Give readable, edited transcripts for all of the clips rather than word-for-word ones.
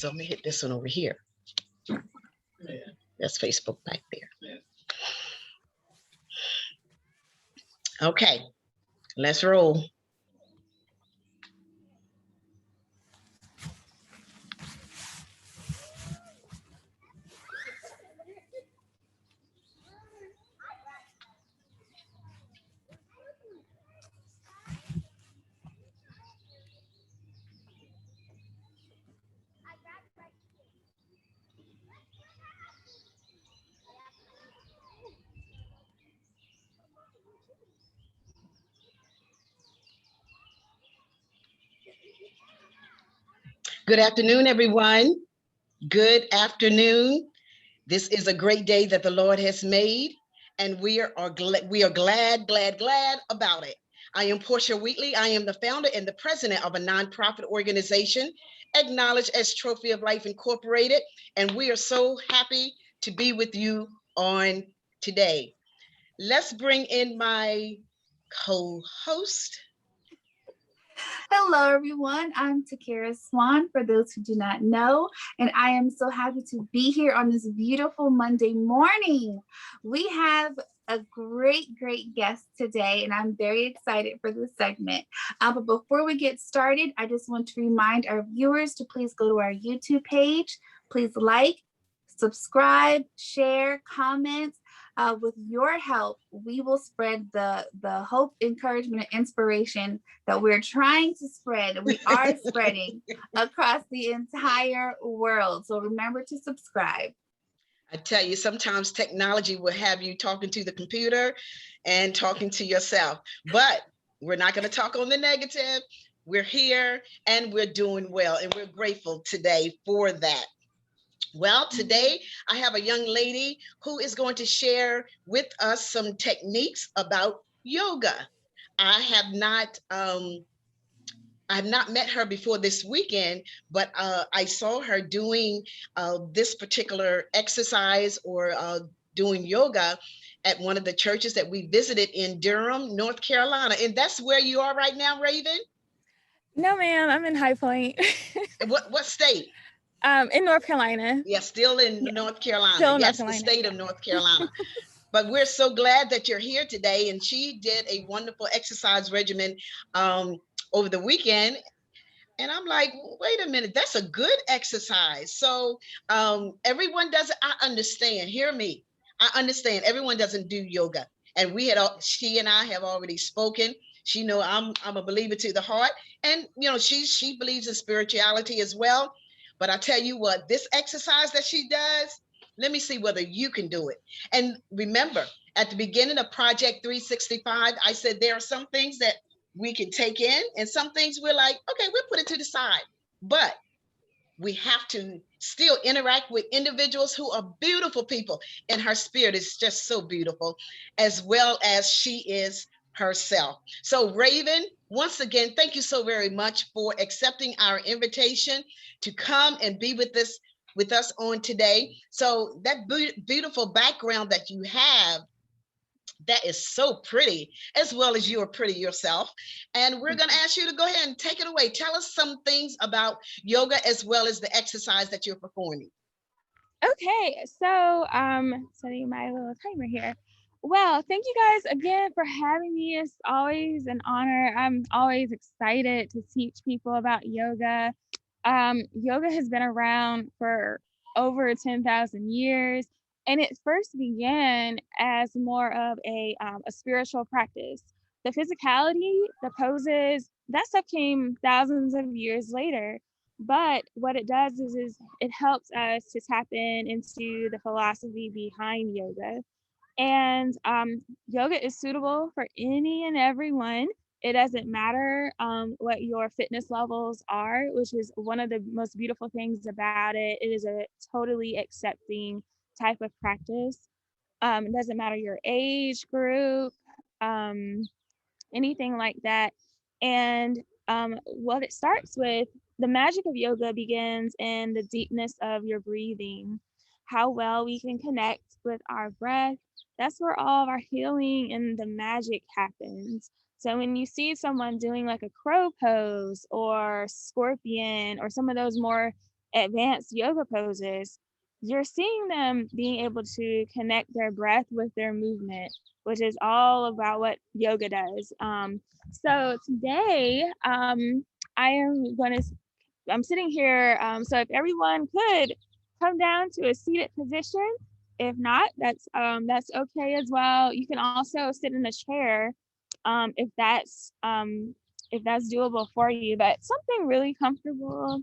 So I'm gonna hit this one over here. Yeah. That's Facebook back there. Yeah. Okay, let's roll. Good afternoon, everyone. Good afternoon. This is a great day that the Lord has made, and we are glad about it. I am Portia Wheatley. I am the founder and the president of a nonprofit organization acknowledged as Trophy of Life Incorporated, and we are so happy to be with you on today. Let's bring in my co-host. Hello, everyone. I'm Takara Swan, for those who do not know, and I am so happy to be here on this beautiful Monday morning. We have a great guest today, and I'm very excited for this segment. But before we get started, I just want to remind our viewers to please go to our YouTube page. Please like, subscribe, share, comment. With your help, we will spread the hope, encouragement, and inspiration that we're trying to spread. We are spreading across the entire world. So remember to subscribe. I tell you, sometimes technology will have you talking to the computer and talking to yourself, but we're not going to talk on the negative. We're here and we're doing well, and we're grateful today for that. Well, today I have a young lady who is going to share with us some techniques about yoga. I have not met her before this weekend, but I saw her doing this particular exercise or doing yoga at one of the churches that we visited in Durham, North Carolina. And that's where you are right now, Raevin? No, ma'am, I'm in High Point. What state? In North Carolina. Yeah, still in North Carolina. Still yes, North Carolina, the state of North Carolina. But we're so glad that you're here today. And she did a wonderful exercise regimen over the weekend. And I'm like, wait a minute, that's a good exercise. So everyone doesn't, I understand, hear me. I understand everyone doesn't do yoga. And she and I have already spoken. She know I'm a believer to the heart. And she believes in spirituality as well. But I tell you what, this exercise that she does, let me see whether you can do it. And remember, at the beginning of Project 365, I said there are some things that we can take in and some things we're like, okay, we'll put it to the side. But we have to still interact with individuals who are beautiful people. And her spirit is just so beautiful, as well as she is herself. So Raevin, once again, thank you so very much for accepting our invitation to come and be with us on today. So that beautiful background that you have, that is so pretty, as well as you are pretty yourself. And we're going to ask you to go ahead and take it away. Tell us some things about yoga as well as the exercise that you're performing. Okay, so setting my little timer here. Well, thank you guys again for having me. It's always an honor. I'm always excited to teach people about yoga. Yoga has been around for over 10,000 years, and it first began as more of a spiritual practice. The physicality, the poses, that stuff came thousands of years later. But what it does is it helps us to tap into the philosophy behind yoga. And yoga is suitable for any and everyone. It doesn't matter what your fitness levels are, which is one of the most beautiful things about it. It is a totally accepting type of practice. It doesn't matter your age group, anything like that. And what it starts with, the magic of yoga begins in the deepness of your breathing, how well we can connect with our breath. That's where all of our healing and the magic happens. So when you see someone doing like a crow pose or scorpion or some of those more advanced yoga poses, you're seeing them being able to connect their breath with their movement, which is all about what yoga does. So today, I'm sitting here. So if everyone could come down to a seated position, if not, that's okay as well. You can also sit in a chair, if that's doable for you, but something really comfortable.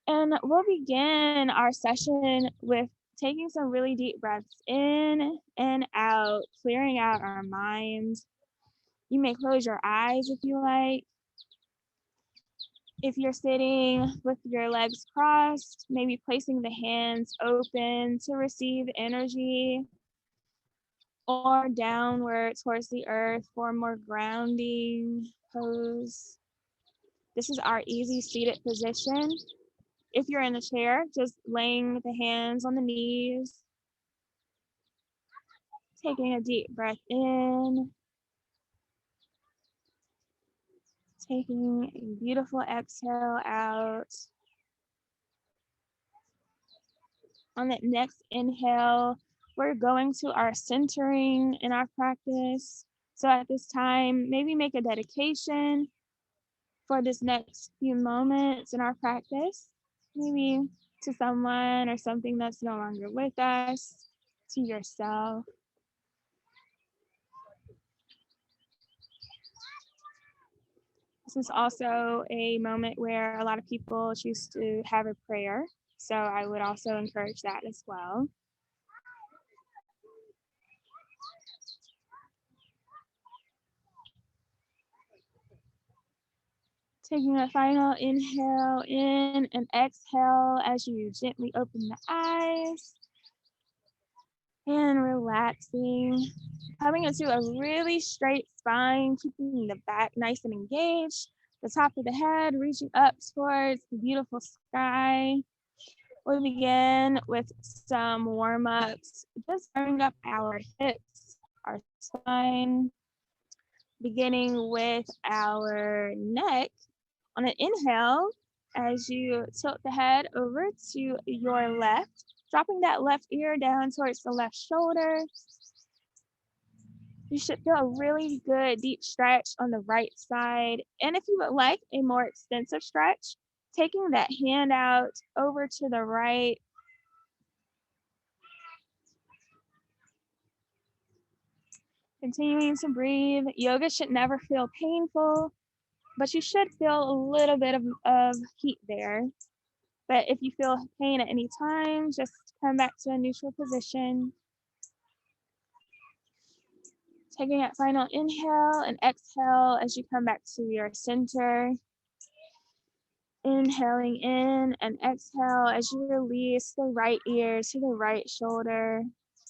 And we'll begin our session with taking some really deep breaths in and out, clearing out our mind. You may close your eyes if you like. If you're sitting with your legs crossed, maybe placing the hands open to receive energy, or downward towards the earth for a more grounding pose. This is our easy seated position. If you're in a chair, just laying the hands on the knees, taking a deep breath in, taking a beautiful exhale out. On that next inhale, we're going to our centering in our practice. So at this time, maybe make a dedication for this next few moments in our practice, maybe to someone or something that's no longer with us, to yourself. This is also a moment where a lot of people choose to have a prayer, so I would also encourage that as well. Taking a final inhale in and exhale as you gently open the eyes and relaxing, coming into a really straight spine, keeping the back nice and engaged, the top of the head reaching up towards the beautiful sky. We'll begin with some warm-ups, just warming up our hips, our spine, beginning with our neck. On an inhale, as you tilt the head over to your left, dropping that left ear down towards the left shoulder. You should feel a really good deep stretch on the right side. And if you would like a more extensive stretch, taking that hand out over to the right. Continuing to breathe. Yoga should never feel painful, but you should feel a little bit of heat there. But if you feel pain at any time, just come back to a neutral position. Taking that final inhale and exhale as you come back to your center. Inhaling in and exhale as you release the right ear to the right shoulder,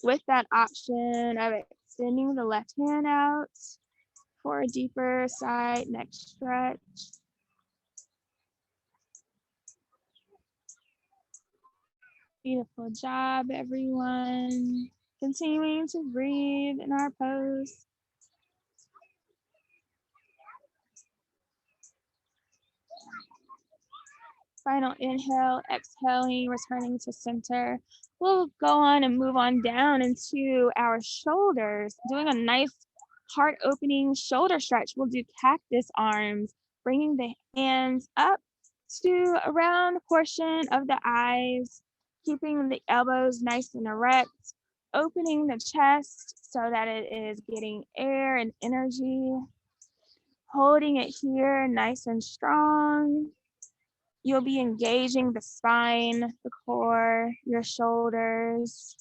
with that option of extending the left hand out for a deeper side neck stretch. Beautiful job, everyone. Continuing to breathe in our pose. Final inhale, exhaling, returning to center. We'll go on and move on down into our shoulders, doing a nice heart opening shoulder stretch. We'll do cactus arms, bringing the hands up to a round portion of the eyes, keeping the elbows nice and erect, opening the chest so that it is getting air and energy, holding it here nice and strong. You'll be engaging the spine, the core, your shoulders.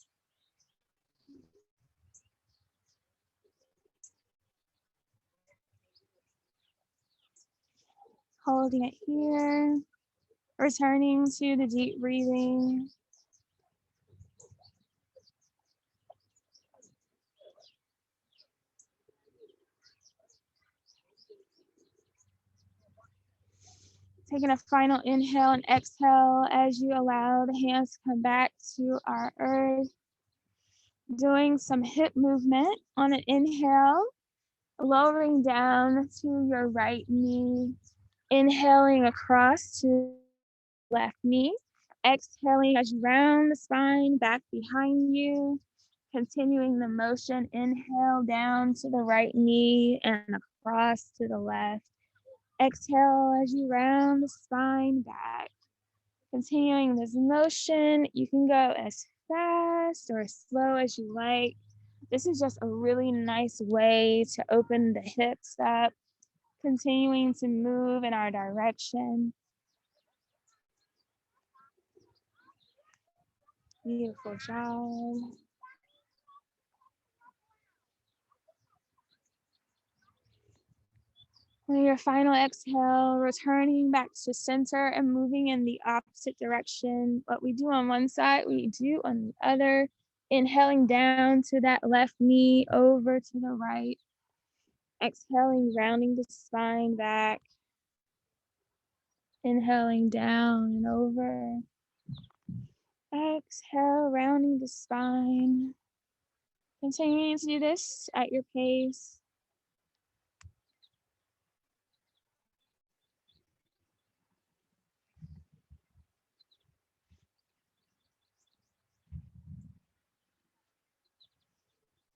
Holding it here, returning to the deep breathing. Taking a final inhale and exhale as you allow the hands to come back to our earth. Doing some hip movement on an inhale, lowering down to your right knee, inhaling across to left knee, Exhaling as you round the spine back behind you, continuing the motion. Inhale down to the right knee and across to the left. Exhale as you round the spine back. Continuing this motion, you can go as fast or as slow as you like. This is just a really nice way to open the hips up, continuing to move in our direction. Beautiful job. On your final exhale, returning back to center and moving in the opposite direction. What we do on one side, we do on the other. Inhaling down to that left knee, over to the right. Exhaling, rounding the spine back. Inhaling down and over. Exhale, rounding the spine. Continuing to do this at your pace.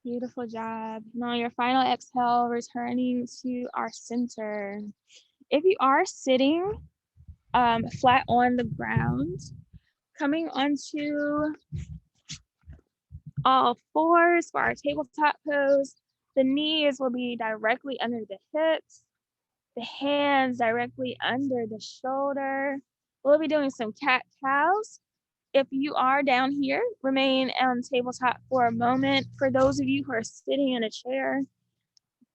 Beautiful job. Now your final exhale, returning to our center. If you are sitting flat on the ground, coming onto all fours for our tabletop pose, the knees will be directly under the hips, the hands directly under the shoulder. We'll be doing some cat-cows. If you are down here, remain on tabletop for a moment. For those of you who are sitting in a chair,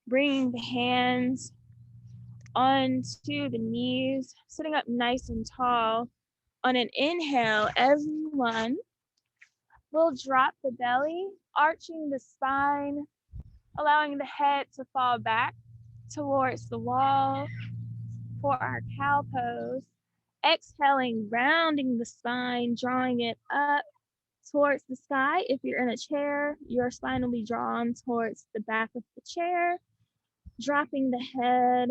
bringing the hands onto the knees, sitting up nice and tall. On an inhale, everyone will drop the belly, arching the spine, allowing the head to fall back towards the wall for our cow pose. Exhaling, rounding the spine, drawing it up towards the sky. If you're in a chair, your spine will be drawn towards the back of the chair. Dropping the head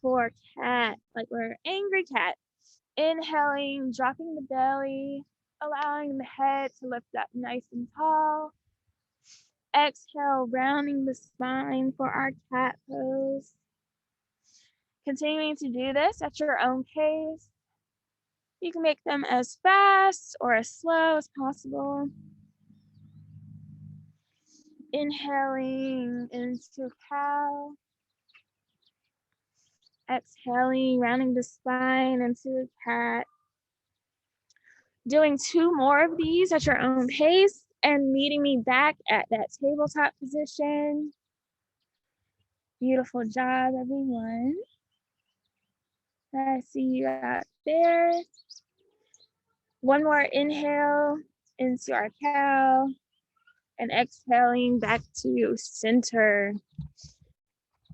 for cat, like we're an angry cat. Inhaling, dropping the belly, allowing the head to lift up nice and tall. Exhale, rounding the spine for our cat pose. Continuing to do this at your own pace. You can make them as fast or as slow as possible. Inhaling into cow. Exhaling, rounding the spine into cat. Doing 2 more of these at your own pace and meeting me back at that tabletop position. Beautiful job, everyone. I see you out there. One more inhale into our cow and exhaling back to center.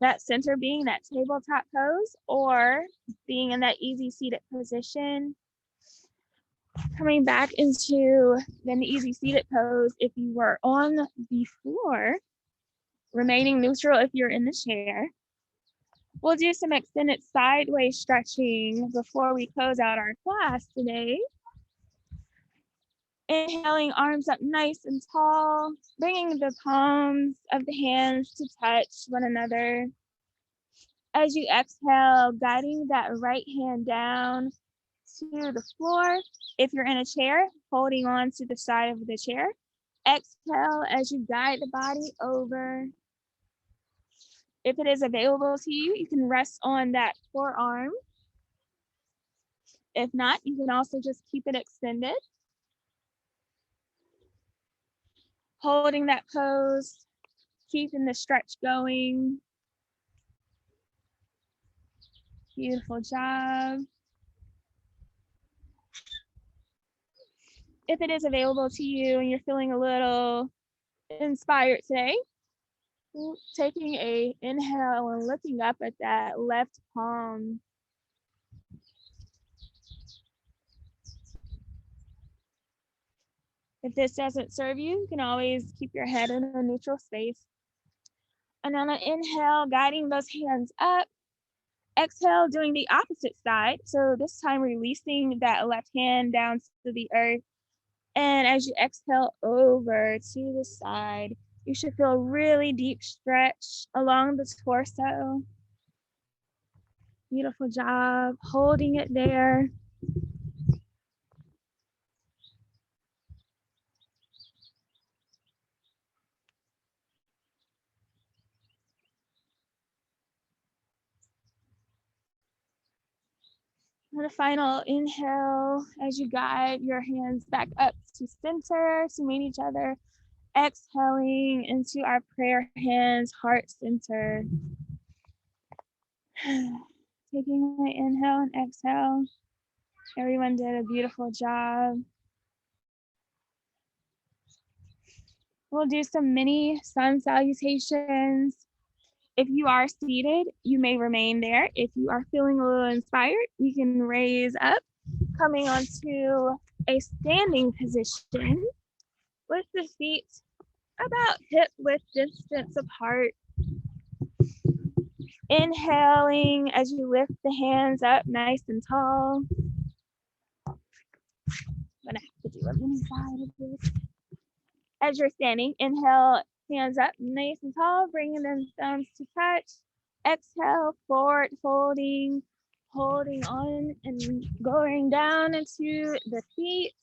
That center being that tabletop pose or being in that easy seated position. Coming back into then the easy seated pose if you were on the floor, remaining neutral if you're in the chair. We'll do some extended sideways stretching before we close out our class today. Inhaling, arms up nice and tall, bringing the palms of the hands to touch one another. As you exhale, guiding that right hand down to the floor. If you're in a chair, holding on to the side of the chair. Exhale as you guide the body over. If it is available to you, you can rest on that forearm. If not, you can also just keep it extended. Holding that pose, keeping the stretch going. Beautiful job. If it is available to you and you're feeling a little inspired today, taking a inhale and looking up at that left palm. If this doesn't serve you, you can always keep your head in a neutral space. And on an inhale, guiding those hands up, Exhale, doing the opposite side. So this time releasing that left hand down to the earth. And as you exhale over to the side, you should feel a really deep stretch along the torso. Beautiful job holding it there. And a final inhale as you guide your hands back up to center to meet each other. Exhaling into our prayer hands, heart center. Taking an inhale and exhale. Everyone did a beautiful job. We'll do some mini sun salutations. If you are seated, you may remain there. If you are feeling a little inspired, you can raise up, coming onto a standing position with the feet about hip width distance apart. Inhaling as you lift the hands up nice and tall. I'm gonna have to do a mini side of this. As you're standing, inhale, hands up nice and tall, bringing them thumbs to touch. Exhale, forward folding, holding on and going down into the feet.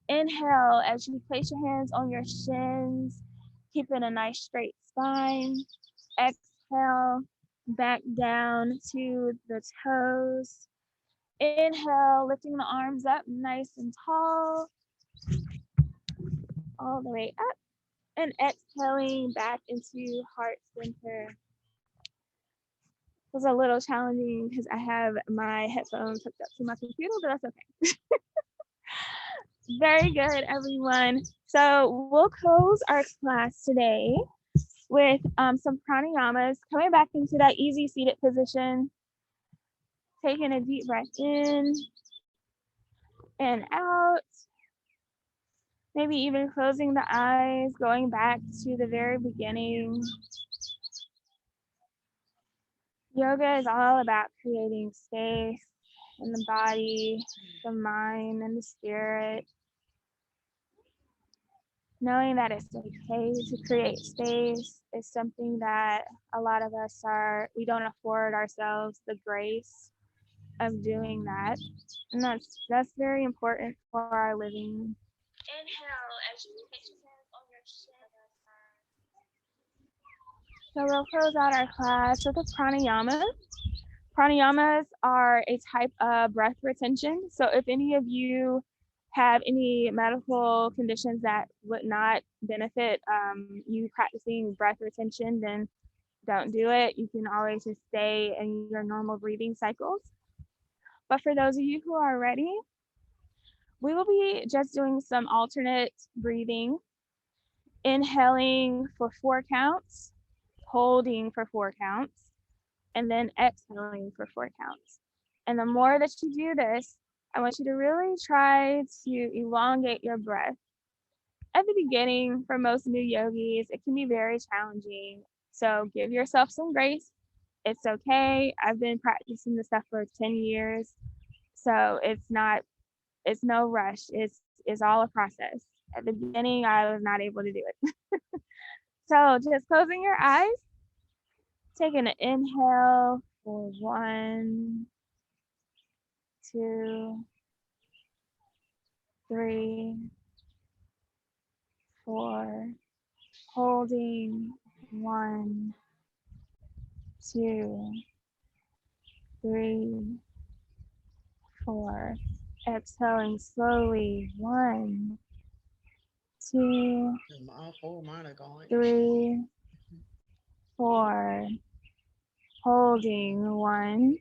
Inhale as you place your hands on your shins, keeping a nice straight spine. Exhale, back down to the toes. Inhale, lifting the arms up nice and tall, all the way up. And exhaling back into heart center. It was a little challenging because I have my headphones hooked up to my computer, but that's okay. Very good, everyone. So we'll close our class today with some pranayamas, coming back into that easy seated position, taking a deep breath in and out. Maybe even closing the eyes, going back to the very beginning. Yoga is all about creating space in the body, the mind, and the spirit. Knowing that it's okay to create space is something that a lot of us we don't afford ourselves the grace of doing that. And that's very important for our living. Inhale as you place your hands on your chin. So we'll close out our class with a pranayama. Pranayamas are a type of breath retention. So if any of you have any medical conditions that would not benefit you practicing breath retention, then don't do it. You can always just stay in your normal breathing cycles. But for those of you who are ready, we will be just doing some alternate breathing, inhaling for 4 counts, holding for 4 counts, and then exhaling for 4 counts. And the more that you do this, I want you to really try to elongate your breath. At the beginning, for most new yogis, it can be very challenging. So give yourself some grace. It's okay. I've been practicing this stuff for 10 years. So it's no rush. It's all a process. At the beginning, I was not able to do it. So just closing your eyes, taking an inhale for 1, 2, 3, 4, holding 1, 2, 3, 4, exhaling slowly 1, 2, All mine are going. 3, 4, holding 1,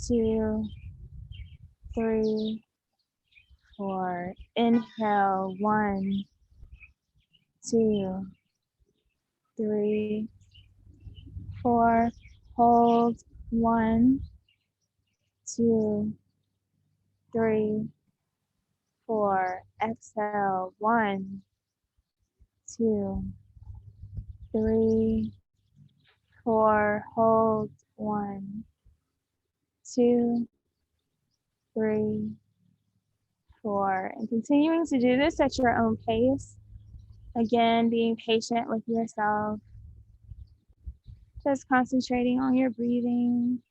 2, 3, 4. Inhale 1, 2, 3, 4. Hold 1, 2, 3, 4. Exhale 1, 2, 3, 4. Hold 1, 2, 3, 4, and continuing to do this at your own pace. Again, being patient with yourself, just concentrating on your breathing.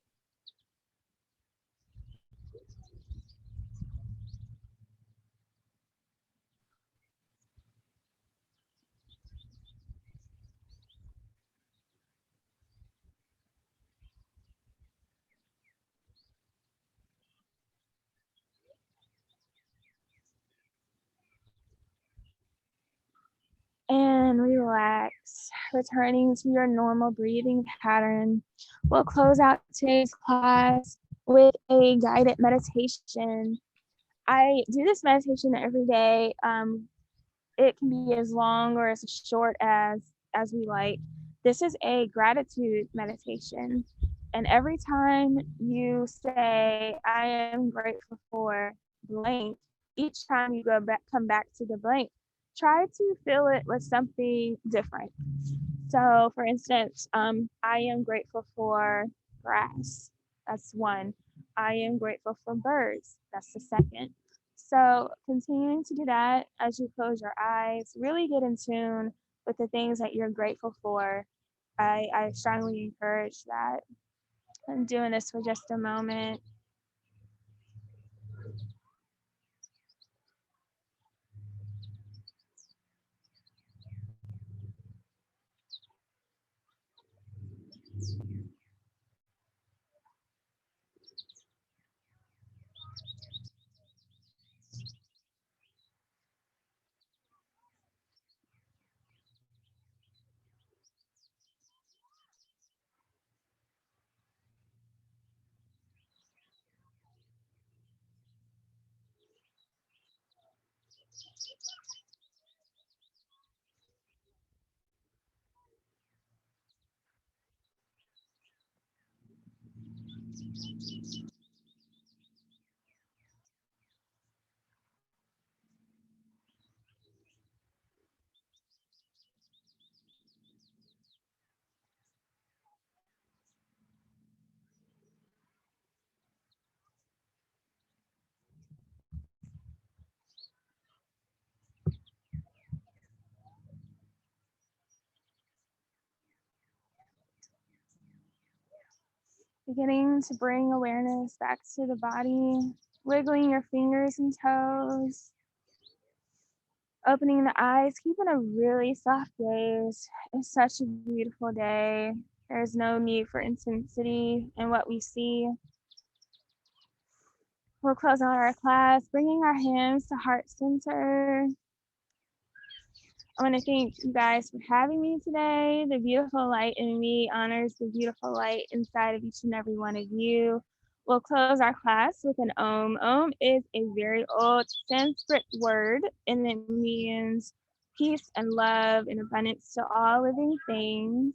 And relax, returning to your normal breathing pattern. We'll close out today's class with a guided meditation. I do this meditation every day. It can be as long or as short as we like. This is a gratitude meditation. And every time you say, I am grateful for blank, each time you come back to the blank, try to fill it with something different. So for instance, I am grateful for grass. That's one. I am grateful for birds. That's the second. So continuing to do that as you close your eyes, really get in tune with the things that you're grateful for. I strongly encourage that. I'm doing this for just a moment. Beginning to bring awareness back to the body, wiggling your fingers and toes, opening the eyes, keeping a really soft gaze. It's such a beautiful day. There's no need for intensity in what we see. We'll close out our class, bringing our hands to heart center. I want to thank you guys for having me today. The beautiful light in me honors the beautiful light inside of each and every one of you. We'll close our class with an Om. Om is a very old Sanskrit word, and it means peace and love and abundance to all living things.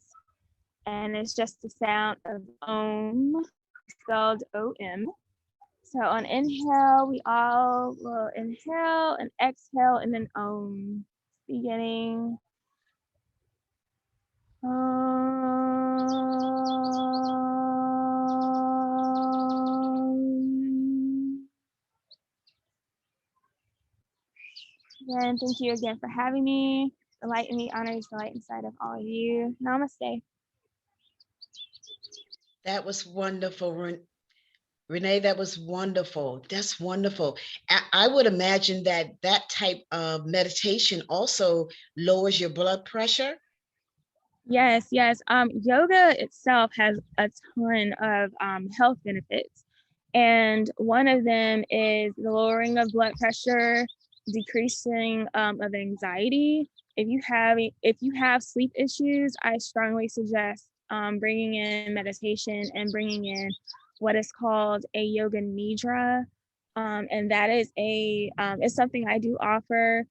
And it's just the sound of Om, spelled O-M. So on inhale, we all will inhale and exhale, and then Om. Beginning. And thank you again for having me. The light in me honors the light inside of all of you. Namaste. That was wonderful, Renee. That was wonderful. That's wonderful. I would imagine that that type of meditation also lowers your blood pressure. Yes. Yoga itself has a ton of health benefits. And one of them is the lowering of blood pressure, decreasing of anxiety. If you have sleep issues, I strongly suggest bringing in meditation and bringing in what is called a yoga nidra. And that is it's something I do offer.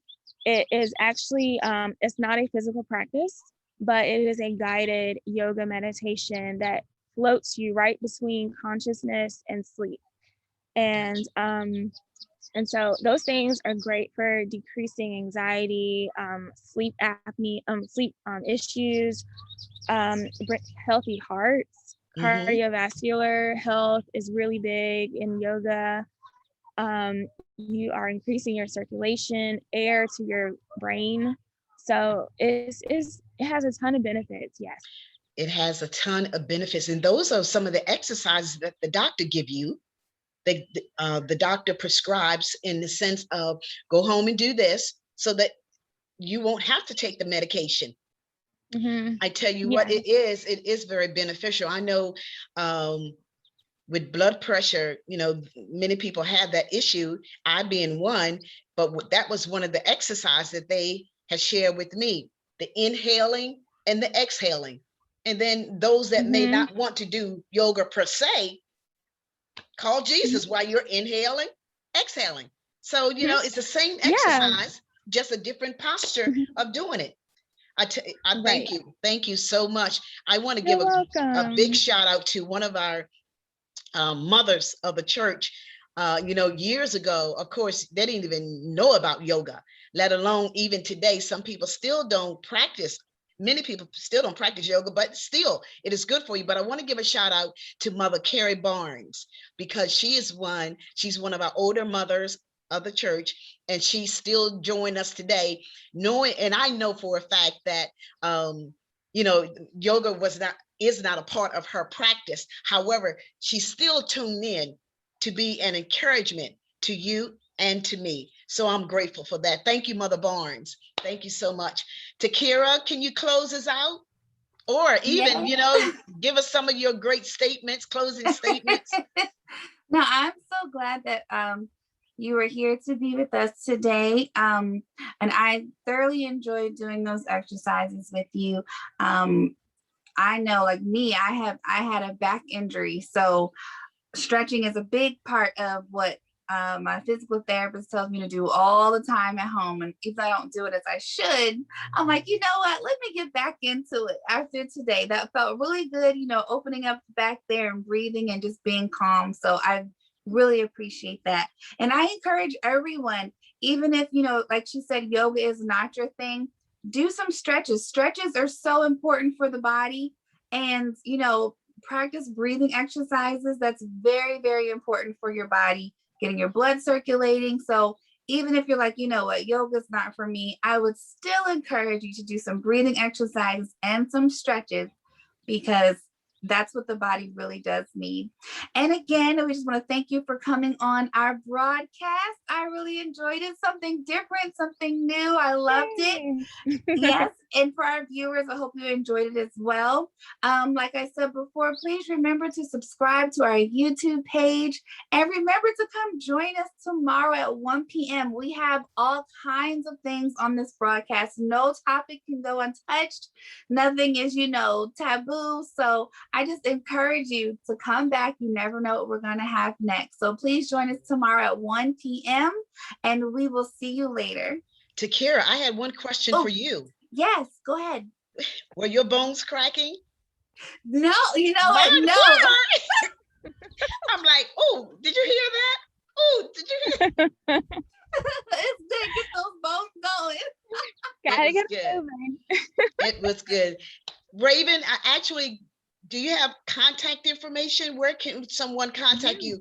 It is actually, it's not a physical practice, but it is a guided yoga meditation that floats you right between consciousness and sleep. And so those things are great for decreasing anxiety, sleep apnea, sleep issues, healthy hearts. Cardiovascular health is really big in yoga. You are increasing your circulation, air to your brain. So it has a ton of benefits. Yes. It has a ton of benefits. And those are some of the exercises that the doctor give you. The doctor prescribes in the sense of go home and do this so that you won't have to take the medication. I tell you what, it is very beneficial. I know with blood pressure, you know, many people have that issue, I being one, but that was one of the exercises that they had shared with me, the inhaling and the exhaling. And then those that may not want to do yoga per se, call Jesus while you're inhaling, exhaling. So, you know, it's the same exercise, just a different posture of doing it. I thank you. Thank you so much. I want to give a big shout out to one of our mothers of the church. You know, years ago, of course, they didn't even know about yoga, let alone even today. Some people still don't practice. Many people still don't practice yoga, but still it is good for you. But I want to give a shout out to Mother Carrie Barnes, because she's one of our older mothers of the church, and she still joined us today, knowing, and I know for a fact that you know, yoga is not a part of her practice. However, she still tuned in to be an encouragement to you and to me. So I'm grateful for that. Thank you, Mother Barnes. Thank you so much. Takira, can you close us out? Or even, you know, give us some of your great statements, closing statements. No, I'm so glad that you were here to be with us today. And I thoroughly enjoyed doing those exercises with you. I know, like me, I had a back injury. So stretching is a big part of what my physical therapist tells me to do all the time at home. And if I don't do it as I should, I'm like, you know what, let me get back into it after today. That felt really good, you know, opening up back there and breathing and just being calm. So I really appreciate that. And I encourage everyone, even if, you know, like she said, yoga is not your thing, do some stretches. Stretches are so important for the body. And, you know, practice breathing exercises. That's very, very important for your body, getting your blood circulating. So even if you're like, you know what, yoga's not for me, I would still encourage you to do some breathing exercises and some stretches, because that's what the body really does need. And again, we just want to thank you for coming on our broadcast. I really enjoyed it. Something different, something new. I loved it. Yes. And for our viewers, I hope you enjoyed it as well. Like I said before, please remember to subscribe to our YouTube page, and remember to come join us tomorrow at 1 p.m. We have all kinds of things on this broadcast. No topic can go untouched. Nothing is, you know, taboo. So I just encourage you to come back. You never know what we're going to have next. So please join us tomorrow at 1 p.m. and we will see you later. Takira, I had one question for you. Yes, go ahead. Were your bones cracking? No, you know what? No. I'm like, oh, did you hear that? Oh, did you hear that? It's good. Get those bones going. Gotta get moving. It was good. Raevin, do you have contact information? Where can someone contact you?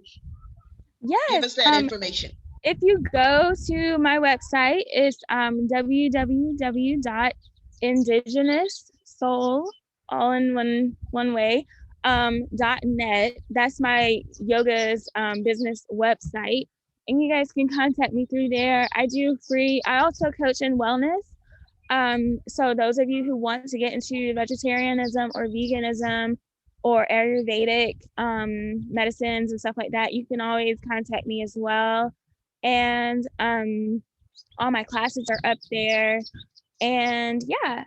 Yes. Give us that information. If you go to my website, it's www.indigenoussoul, all in one way, .net. That's my yoga's business website. And you guys can contact me through there. I also coach in wellness. So those of you who want to get into vegetarianism or veganism or Ayurvedic medicines and stuff like that, you can always contact me as well. And all my classes are up there. And yeah,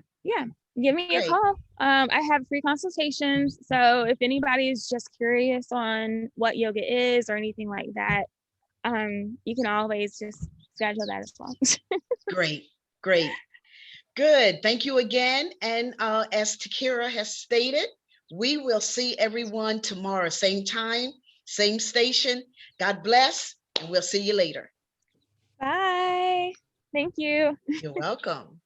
give me a call. I have free consultations. So if anybody is just curious on what yoga is or anything like that, you can always just schedule that as well. Great. Good. Thank you again. And as Takira has stated, we will see everyone tomorrow, same time, same station. God bless, and we'll see you later. Bye. Thank you. You're welcome.